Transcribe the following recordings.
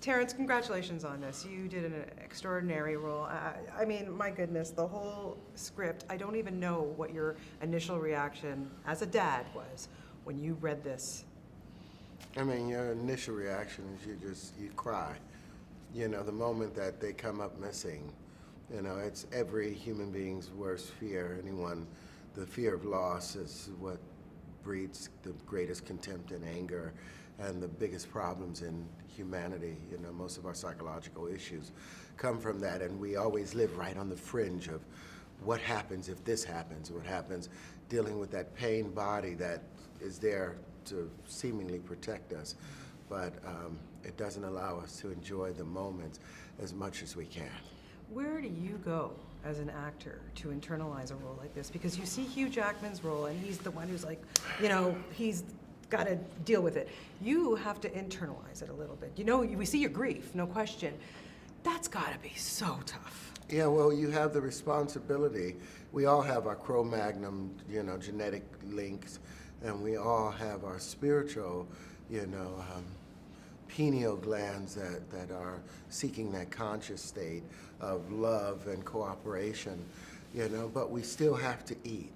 Terrence, congratulations on this. You did an extraordinary role. I mean, my goodness, the whole script, I don't even know what your initial reaction as a dad was when you read this. I mean, your initial reaction is you cry. You know, the moment that they come up missing, you know, it's every human being's worst fear. The fear of loss is what breeds the greatest contempt and anger and the biggest problems in humanity. You know, most of our psychological issues come from that, and we always live right on the fringe of what happens if this happens, what happens, dealing with that pain body that is there to seemingly protect us, but it doesn't allow us to enjoy the moments as much as we can. Where do you go as an actor to internalize a role like this? Because you see Hugh Jackman's role, and he's the one who's like, you know, he's got to deal with it. You have to internalize it a little bit. You know, we see your grief, no question. That's got to be so tough. Yeah, well, you have the responsibility. We all have our Cro-Magnon, you know, genetic links, and we all have our spiritual, you know, pineal glands that are seeking that conscious state of love and cooperation, you know, but we still have to eat.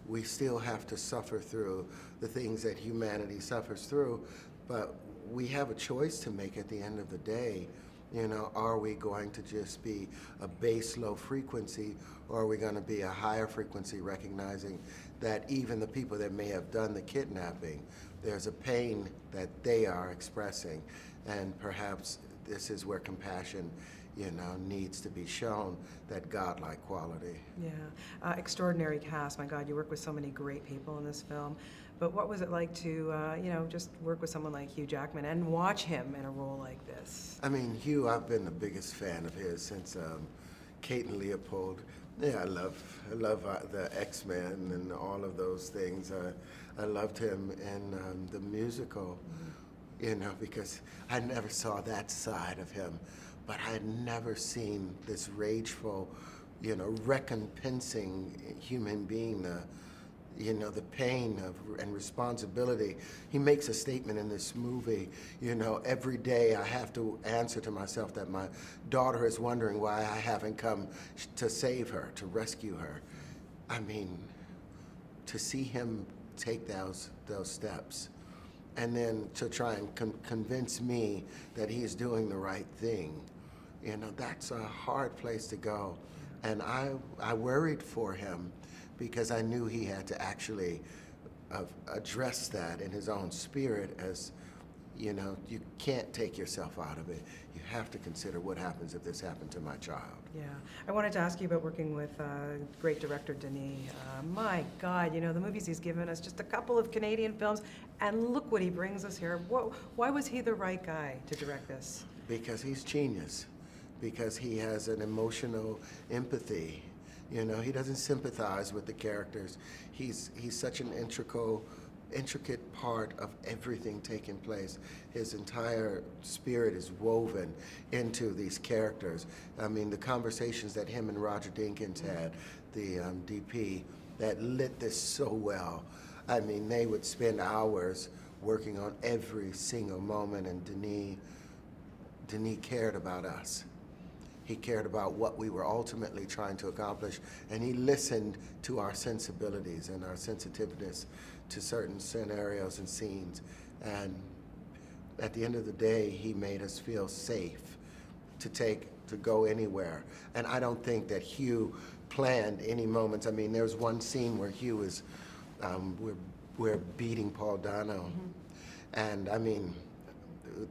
We still have to suffer through the things that humanity suffers through, but we have a choice to make at the end of the day. You know, are we going to just be a base low frequency, or are we going to be a higher frequency, recognizing that even the people that may have done the kidnapping, there's a pain that they are expressing, and perhaps this is where compassion, you know, needs to be shown, that godlike quality. Yeah, extraordinary cast. My God, you work with so many great people in this film. But what was it like to, you know, just work with someone like Hugh Jackman and watch him in a role like this? I mean, Hugh, I've been the biggest fan of his since Kate and Leopold. Yeah, I love the X-Men and all of those things. I loved him in the musical, you know, because I never saw that side of him. But I had never seen this rageful, you know, recompensing human being, you know, the pain and responsibility. He makes a statement in this movie, you know, every day I have to answer to myself that my daughter is wondering why I haven't come to save her, to rescue her. I mean, to see him take those steps, and then to try and convince me that he's doing the right thing, you know, that's a hard place to go. And I worried for him, because I knew he had to actually address that in his own spirit. As, you know, you can't take yourself out of it. You have to consider what happens if this happened to my child. Yeah, I wanted to ask you about working with great director Denis. My God, you know, the movies he's given us, just a couple of Canadian films, and look what he brings us here. Why was he the right guy to direct this? Because he's genius. Because he has an emotional empathy. You know, he doesn't sympathize with the characters. He's such an intricate part of everything taking place. His entire spirit is woven into these characters. I mean, the conversations that him and Roger Deakins had, the DP, that lit this so well. I mean, they would spend hours working on every single moment, and Denis cared about us. He cared about what we were ultimately trying to accomplish, and he listened to our sensibilities and our sensitiveness to certain scenarios and scenes. And at the end of the day, he made us feel safe to go anywhere. And I don't think that Hugh planned any moments. I mean, there's one scene where Hugh is, we're beating Paul Dano, and I mean,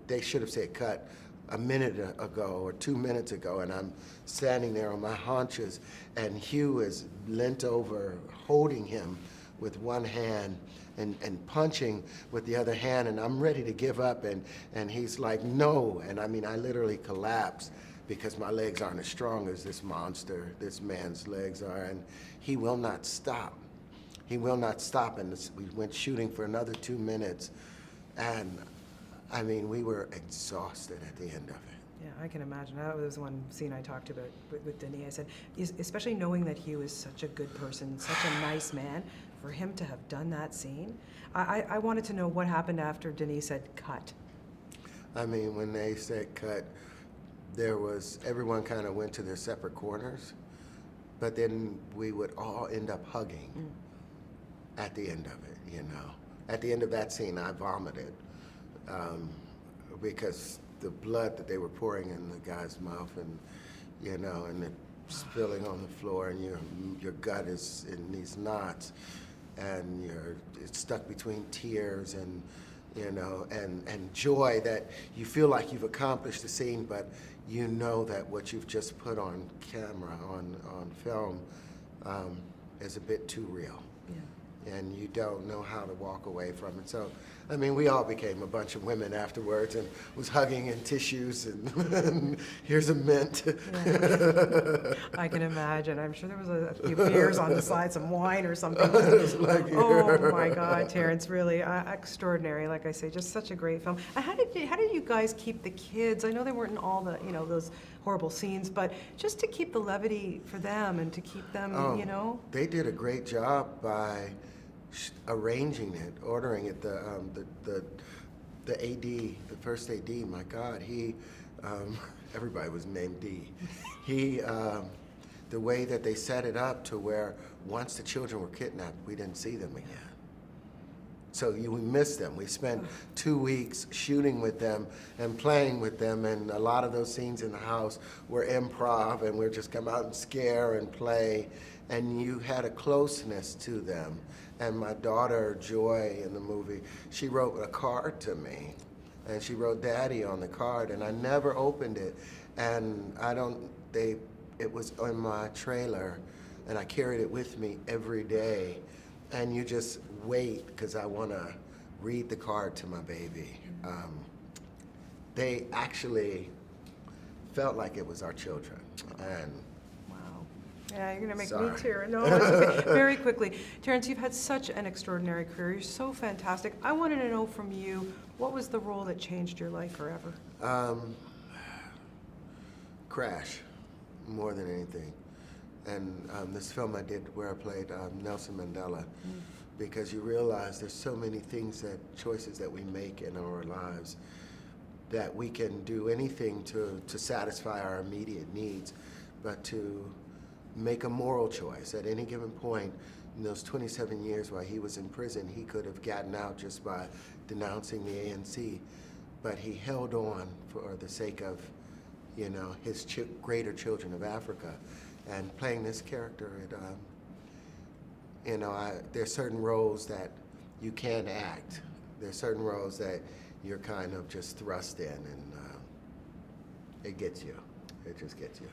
they should have said cut a minute ago or 2 minutes ago, and I'm standing there on my haunches, and Hugh is leant over holding him with one hand and punching with the other hand, and I'm ready to give up, and he's like, no. And I mean, I literally collapsed because my legs aren't as strong as this man's legs are, and he will not stop. He will not stop, and we went shooting for another 2 minutes, and I mean, we were exhausted at the end of it. Yeah, I can imagine. That was one scene I talked about with Denis. I said, especially knowing that Hugh is such a good person, such a nice man, for him to have done that scene. I wanted to know what happened after Denis said cut. I mean, when they said cut, everyone kind of went to their separate corners, but then we would all end up hugging at the end of it, you know. At the end of that scene, I vomited because the blood that they were pouring in the guy's mouth, and you know, and it spilling on the floor, and your gut is in these knots, and it's stuck between tears and you know, and joy that you feel like you've accomplished the scene, but you know that what you've just put on camera, on film, is a bit too real. Yeah. And you don't know how to walk away from it. So, I mean, we all became a bunch of women afterwards and was hugging in tissues and here's a mint. Yeah. I can imagine. I'm sure there was a few beers on the side, some wine or something. Like, oh my God, Terrence, really extraordinary. Like I say, just such a great film. And how did you guys keep the kids? I know they weren't in all the those horrible scenes, but just to keep the levity for them and to keep them, They did a great job by arranging it, ordering it. The AD, the first AD, my God, he, everybody was named D. He, the way that they set it up to where once the children were kidnapped, we didn't see them again. So we missed them. We spent 2 weeks shooting with them and playing with them, and a lot of those scenes in the house were improv, and we'd just come out and scare and play, and you had a closeness to them. And my daughter, Joy, in the movie, she wrote a card to me, and she wrote Daddy on the card, and I never opened it. And it was on my trailer, and I carried it with me every day. And you just wait, because I want to read the card to my baby. They actually felt like it was our children. And yeah, you're going to make Sorry. me tear. No, it's okay. Very quickly. Terrence, you've had such an extraordinary career. You're so fantastic. I wanted to know from you, what was the role that changed your life forever? Crash, more than anything. And this film I did where I played Nelson Mandela, because you realize there's so many choices that we make in our lives, that we can do anything to satisfy our immediate needs, but to make a moral choice at any given point. In those 27 years while he was in prison, he could have gotten out just by denouncing the ANC, but he held on for the sake of, his greater children of Africa. And playing this character, there's certain roles that you can't act. There's certain roles that you're kind of just thrust in, and it gets you. It just gets you.